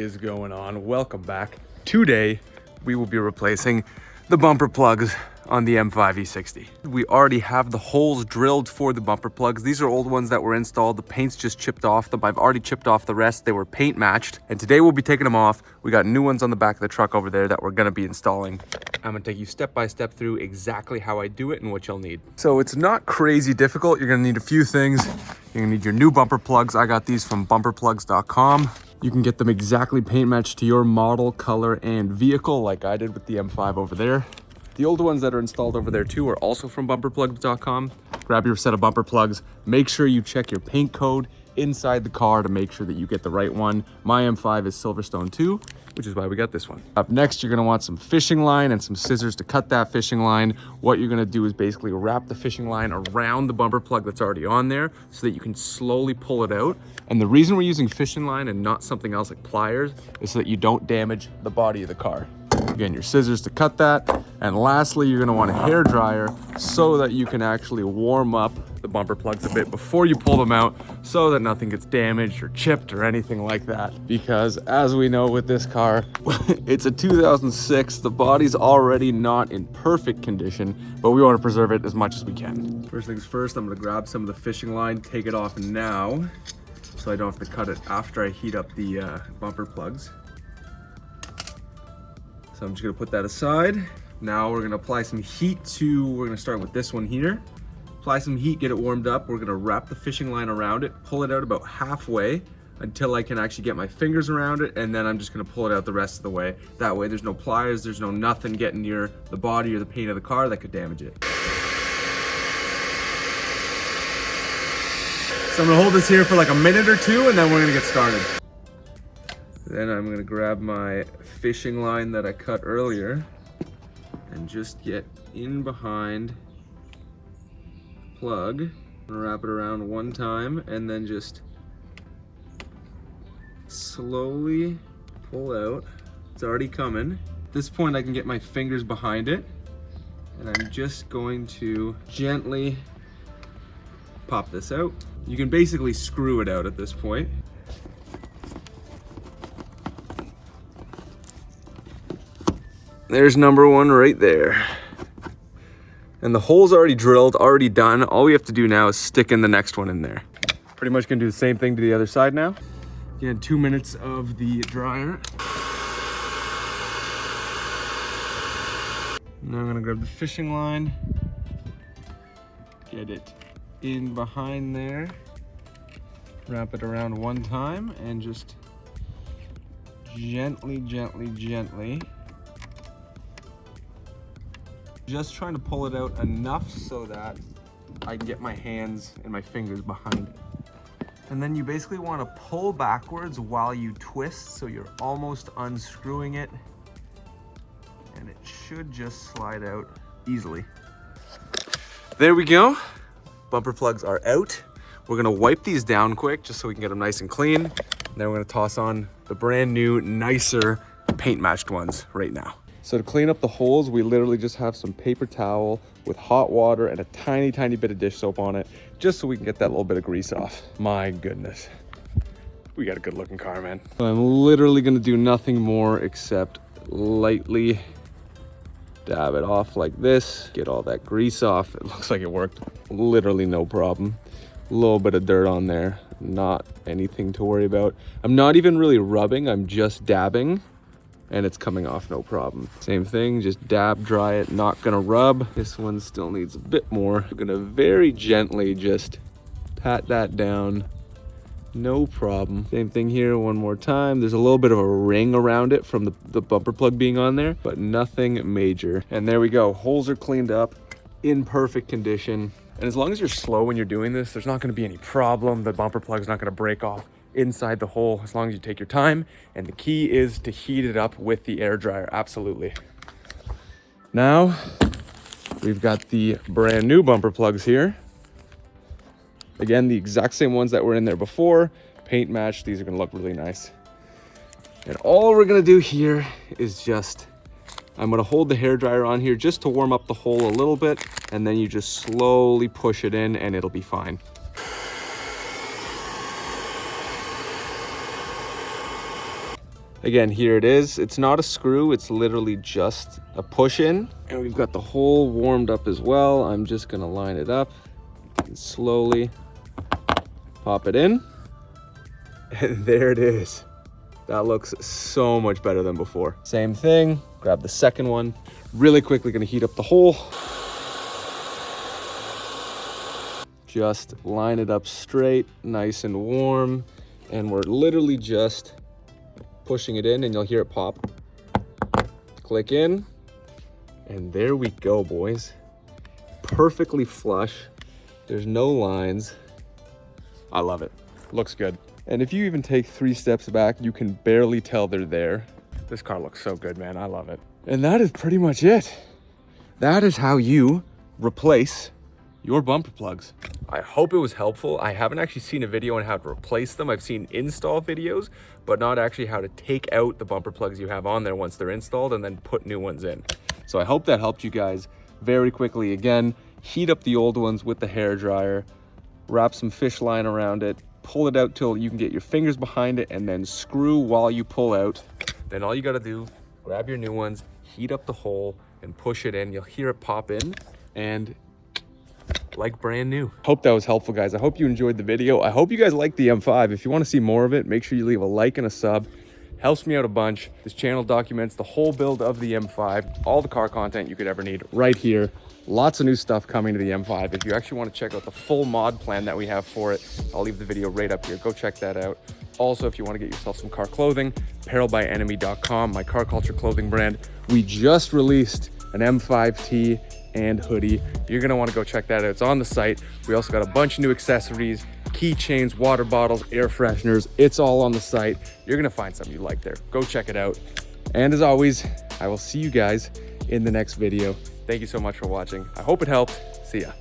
is going on? Welcome back. Today, we will be replacing the bumper plugs on the M5 E60. We already have the holes drilled for the bumper plugs. These are old ones that were installed. The paint's just chipped off them. I've already chipped off the rest. They were paint matched. And today we'll be taking them off. We got new ones on the back of the truck over there that we're gonna be installing. I'm gonna take you step by step through exactly how I do it and what you'll need. So it's not crazy difficult. You're gonna need a few things. You're gonna need your new bumper plugs. I got these from bumperplugs.com. You can get them exactly paint matched to your model, color, and vehicle like I did with the M5 over there. The old ones that are installed over there too are also from bumperplugs.com. Grab your set of bumper plugs. Make sure you check your paint code inside the car to make sure that you get the right one. My M5 is Silverstone 2, which is why we got this one. Up next, you're gonna want some fishing line and some scissors to cut that fishing line. What you're gonna do is basically wrap the fishing line around the bumper plug that's already on there so that you can slowly pull it out. And the reason we're using fishing line and not something else like pliers is so that you don't damage the body of the car. Again, your scissors to cut that. And lastly, you're gonna want a hair dryer so that you can actually warm up the bumper plugs a bit before you pull them out so that nothing gets damaged or chipped or anything like that. Because as we know with this car, it's a 2006, the body's already not in perfect condition, but we wanna preserve it as much as we can. First things first, I'm gonna grab some of the fishing line, take it off now, so I don't have to cut it after I heat up the bumper plugs. So I'm just gonna put that aside. Now we're gonna apply some heat we're gonna start with this one here. Apply some heat, get it warmed up. We're gonna wrap the fishing line around it, pull it out about halfway until I can actually get my fingers around it, and then I'm just gonna pull it out the rest of the way. That way there's no pliers, there's no nothing getting near the body or the paint of the car that could damage it. So I'm gonna hold this here for like a minute or two, and then we're gonna get started. Then I'm gonna grab my fishing line that I cut earlier and just get in behind the plug. I'm gonna wrap it around one time and then just slowly pull out. It's already coming. At this point I can get my fingers behind it, and I'm just going to gently pop this out. You can basically screw it out at this point. There's number one right there. And the hole's already drilled, already done. All we have to do now is stick in the next one in there. Pretty much gonna do the same thing to the other side now. Again, 2 minutes of the dryer. Now I'm gonna grab the fishing line, get it in behind there, wrap it around one time, and just gently, just trying to pull it out enough so that I can get my hands and my fingers behind it. And then you basically want to pull backwards while you twist, so you're almost unscrewing it, and it should just slide out easily. There we go. Bumper plugs are out. We're gonna wipe these down quick just so we can get them nice and clean. And then we're gonna toss on the brand new, nicer paint matched ones right now. So to clean up the holes, we literally just have some paper towel with hot water and a tiny, tiny bit of dish soap on it, just so we can get that little bit of grease off. My goodness. We got a good looking car, man. So I'm literally gonna do nothing more except lightly dab it off like this, get all that grease off. It looks like it worked. Literally no problem. A little bit of dirt on there, not anything to worry about. I'm not even really rubbing, I'm just dabbing, and it's coming off no problem. Same thing, just dab, dry it, not gonna rub. This one still needs a bit more. I'm gonna very gently just pat that down, no problem. Same thing here, one more time. There's a little bit of a ring around it from the bumper plug being on there, but nothing major. And there we go, holes are cleaned up, in perfect condition. And as long as you're slow when you're doing this, there's not gonna be any problem. The bumper plug's not gonna break off inside the hole as long as you take your time. And the key is to heat it up with the air dryer, absolutely. Now, we've got the brand new bumper plugs here. Again, the exact same ones that were in there before, paint matched. These are gonna look really nice. And all we're gonna do here is just, I'm gonna hold the hair dryer on here just to warm up the hole a little bit, and then you just slowly push it in and it'll be fine. Again, here it is. It's not a screw, it's literally just a push in. And we've got the hole warmed up as well. I'm just gonna line it up and slowly pop it in. And there it is. That looks so much better than before. Same thing, grab the second one. Really quickly gonna heat up the hole. Just line it up straight, nice and warm. And we're literally just pushing it in and you'll hear it pop. Click in, and there we go, boys. Perfectly flush. There's no lines. I love it. Looks good. And if you even take 3 steps back, you can barely tell they're there. This car looks so good, man. I love it. And that is pretty much it. That is how you replace your bumper plugs. I hope it was helpful. I haven't actually seen a video on how to replace them. I've seen install videos, but not actually how to take out the bumper plugs you have on there once they're installed and then put new ones in. So I hope that helped you guys very quickly. Again, heat up the old ones with the hair dryer, wrap some fish line around it, pull it out till you can get your fingers behind it, and then screw while you pull out. Then all you gotta do, grab your new ones, heat up the hole and push it in. You'll hear it pop in and like brand new. Hope that was helpful, guys. I hope you enjoyed the video. I hope you guys like the M5. If you want to see more of it, make sure you leave a like and a sub. Helps me out a bunch. This channel documents the whole build of the M5, all the car content you could ever need right here. Lots of new stuff coming to the M5. If you actually want to check out the full mod plan that we have for it, I'll leave the video right up here. Go check that out. Also, if you want to get yourself some car clothing, apparelbyenemy.com, my car culture clothing brand. We just released an M5 tee and hoodie. You're gonna want to go check that out. It's on the site. We also got a bunch of new accessories, keychains, water bottles, air fresheners. It's all on the site. You're gonna find something you like there. Go check it out. And as always, I will see you guys in the next video. Thank you so much for watching. I hope it helped. See ya.